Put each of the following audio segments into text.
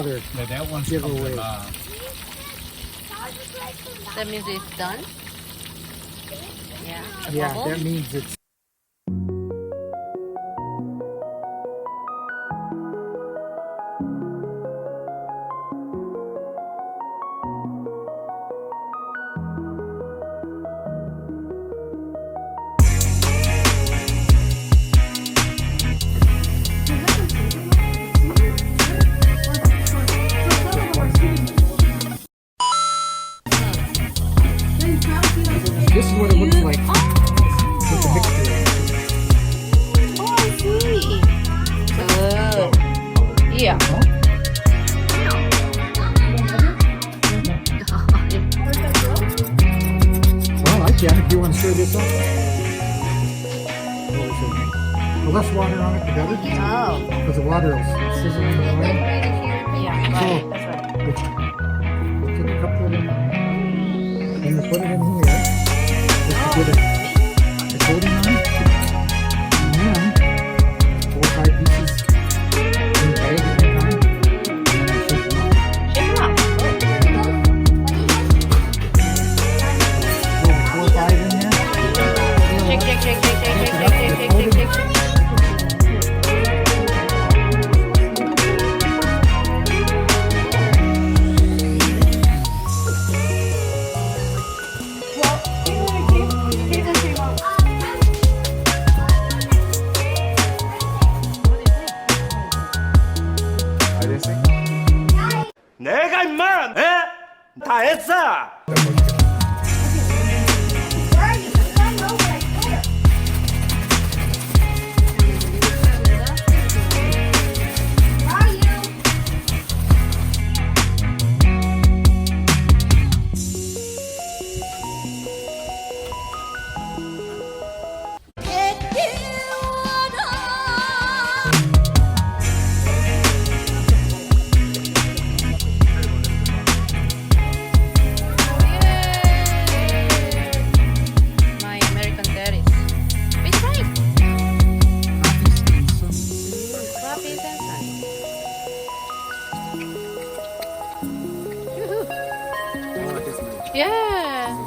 Yeah, that one's giveaway. That means it's done? Yeah. The Yeah, bubble? that means it's. This is what it looks like with the mixture. Oh, I see. Good. Yeah. Well, I can if you want to stir this up. The less water on it, the better. Oh. Because the water will sizzle in the oil. Yeah, right. That's right. Take a couple of them and you put it in here just to get a coating on it. And then 4 or 5 pieces in the bag at a time. And then I shake them up. Shake them up. Throw 4 or 5 in there. Shake, shake, shake, shake, shake, shake, shake, shake, shake, shake. 내가 임마 다 했어. My American daddies. It's right. Coffee and sunny. Yeah.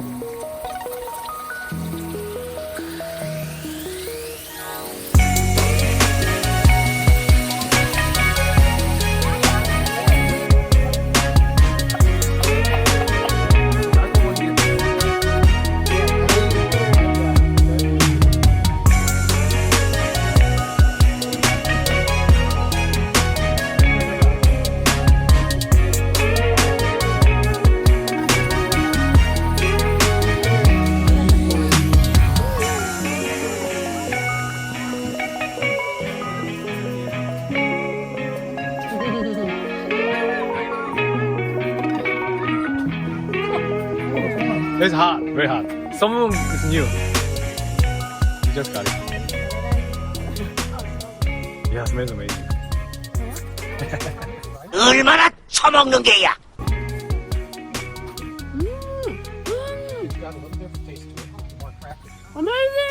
It's hot, very hot. Someone is new. You just got it. Yeah, smells amazing. 얼마나 처먹는 게야. Amazing.